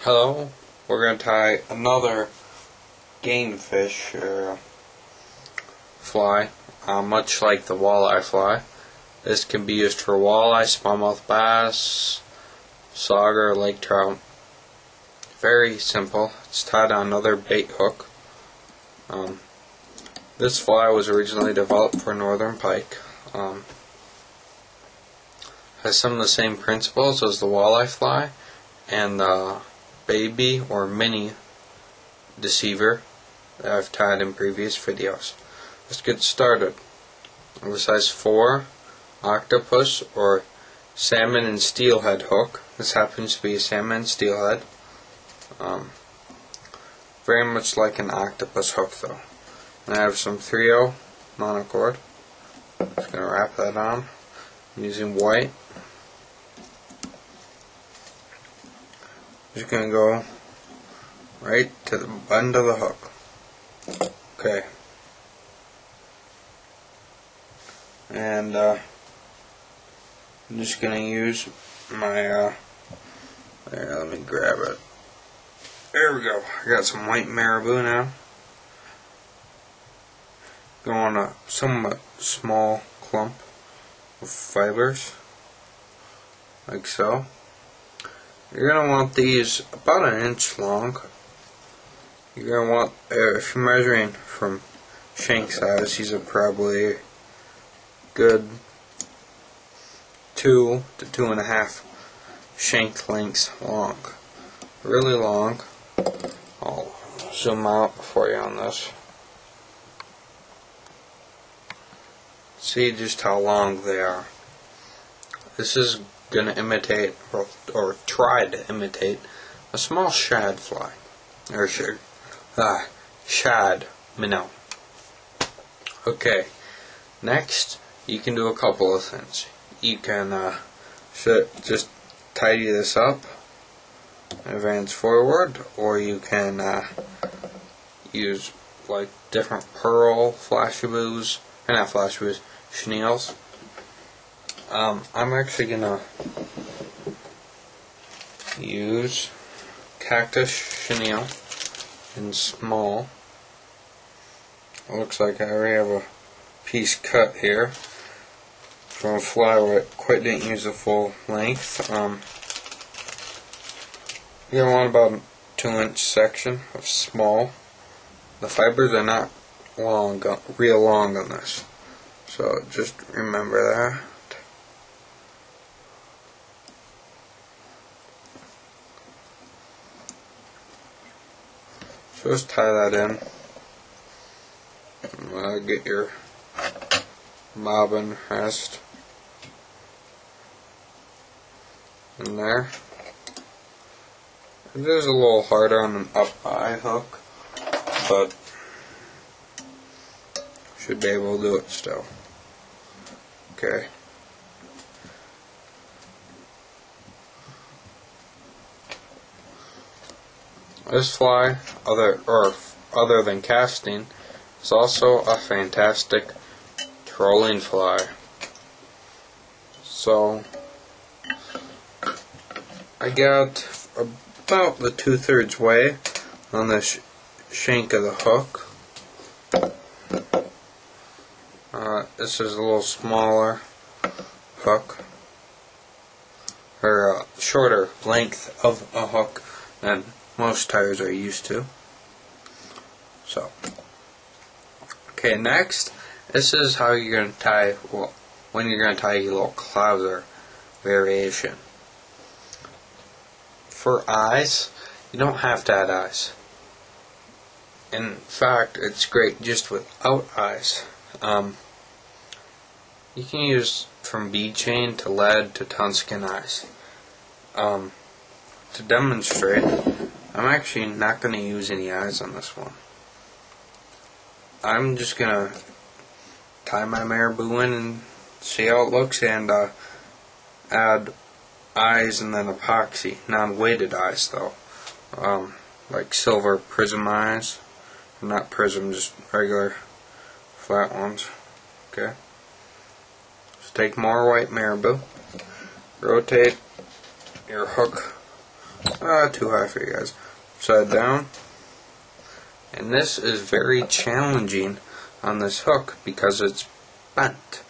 Hello, we're going to tie another game fish fly, much like the walleye fly. This can be used for walleye, smallmouth bass, sauger, lake trout. Very simple. It's tied on another bait hook. This fly was originally developed for northern pike. Has some of the same principles as the walleye fly and the baby or mini deceiver that I've tied in previous videos. Let's get started. With a size 4 octopus or salmon and steelhead hook. This happens to be a salmon and steelhead. Very much like an octopus hook though. And I have some 3/0 monocord. Just going to wrap that on. I'm using white. Just going to go right to the end of the hook. Okay. And I'm just going to use my, there, let me grab it. There we go. I got some white Marabou now. Go on a somewhat small clump of fibers, like so. You're going to want these about 1 inch long. You're going to want, if you're measuring from shank size, these are probably good 2 to 2.5 shank lengths long. Really long. I'll zoom out for you on this. See just how long they are. This is going to imitate, or try to imitate, a small shad fly. Or shad minnow. Okay, next you can do a couple of things. You can just tidy this up, advance forward, or you can use like different pearl flashaboos, or not flashaboos, Cheniles. I'm actually gonna use cactus chenille in small. It looks like I already have a piece cut here from a fly where I quite didn't use the full length. You're gonna want about a 2-inch section of small. The fibers are not long, real long on this, so just remember that. So just tie that in. Get your bobbin rest in there. It is a little harder on an up eye hook, but should be able to do it still. Okay. This fly, other than casting, is also a fantastic trolling fly. So I got about the 2/3 way on the shank of the hook. This is a little smaller hook, or a shorter length of a hook than most tires are used to. So, okay, next, this is how you're going to tie, well, when you're going to tie your little clouser variation. For eyes, you don't have to add eyes. In fact, it's great just without eyes. You can use from bead chain to lead to tungsten eyes. To demonstrate, I'm actually not going to use any eyes on this one. I'm just going to tie my Marabou in and see how it looks, and add eyes and then epoxy. Non-weighted eyes though. Like silver prism eyes. Not prism, just regular flat ones. Okay. Just take more white Marabou. Rotate your hook Too high for you guys. Upside down. And this is very challenging on this hook because it's bent.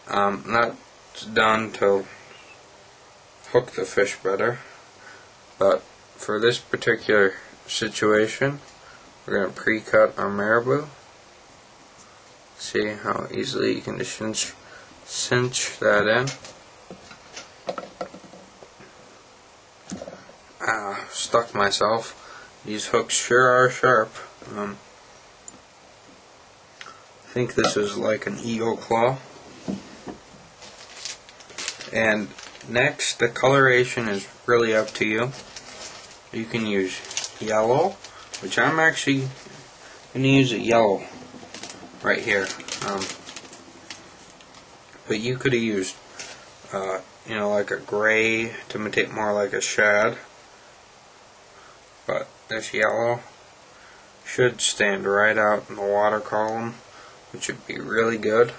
Not done to hook the fish better, but for this particular situation, we're going to pre-cut our marabou. See how easily you can just cinch that in. Stuck myself. These hooks sure are sharp. I think this is like an eagle claw. And next, the coloration is really up to you. You can use yellow, which I'm actually going to use a yellow right here. But you could have used, like a gray to imitate more like a shad. But this yellow should stand right out in the water column, which would be really good.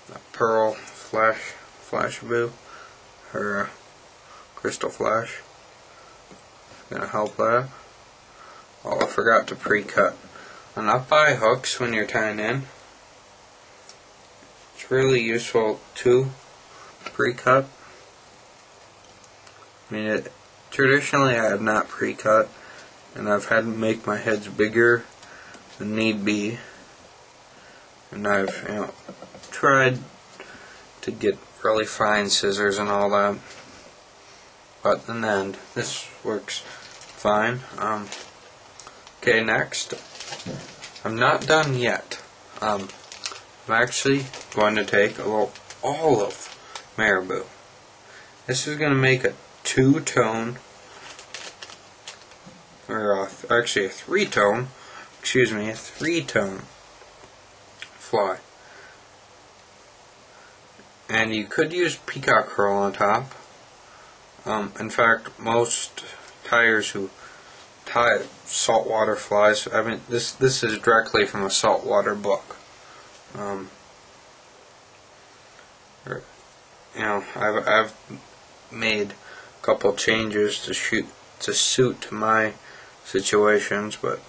The pearl flashaboo, or crystal flash, is going to help that. Oh, I forgot to pre-cut. And not buy hooks when you're tying in. It's really useful to pre-cut. I mean, traditionally I have not pre-cut, and I've had to make my heads bigger than need be, and I've tried to get really fine scissors and all that, but in the end this works fine. Okay, next, I'm not done yet. I'm actually going to take a little olive marabou. This is going to make a two-tone, or actually a three-tone fly. And you could use peacock curl on top. In fact, most tyers who tie saltwater flies, I mean, this is directly from a saltwater book. I've made a couple changes to suit my situations, but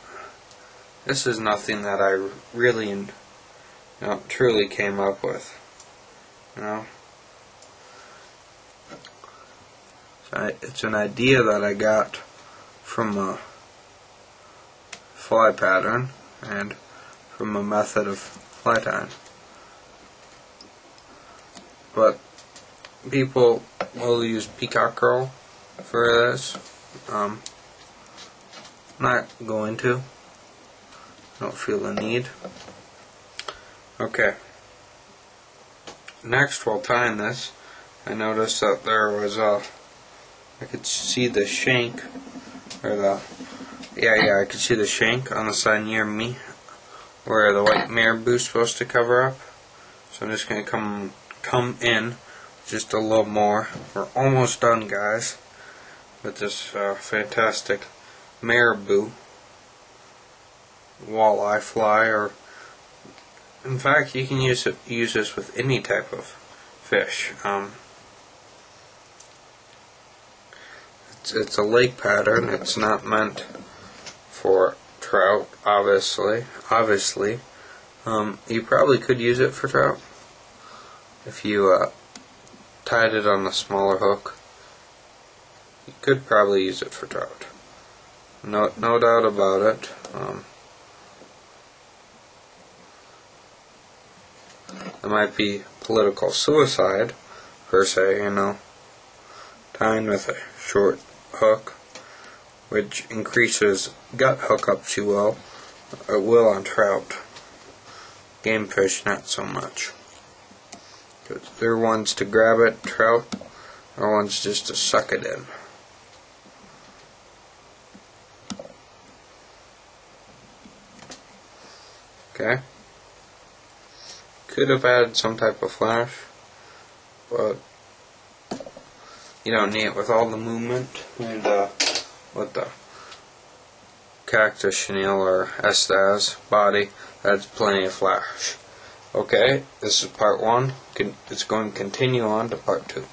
this is nothing that I really truly came up with. It's an idea that I got from a fly pattern and from a method of fly tying. But people will use peacock curl for this. Not going to. Don't feel the need. Okay. Next, while tying this, I noticed that there was I could see the shank, or I could see the shank on the side near me, where the white marabou is supposed to cover up. So I'm just going to come in just a little more. We're almost done, guys, with this fantastic marabou walleye fly, or in fact you can use this with any type of fish. It's a lake pattern. It's not meant for trout, obviously. You probably could use it for trout if you tied it on a smaller hook. You could probably use it for trout. No doubt about it. It might be political suicide, per se, tying with a short hook, which increases gut hookups, it will on trout. Game fish, not so much. They're ones to grab it, trout are ones just to suck it in. Okay. Could have added some type of flash, but you don't need it with all the movement and with the cactus chenille or estaz body. That's plenty of flash. Okay, this is part 1. It's going to continue on to part 2.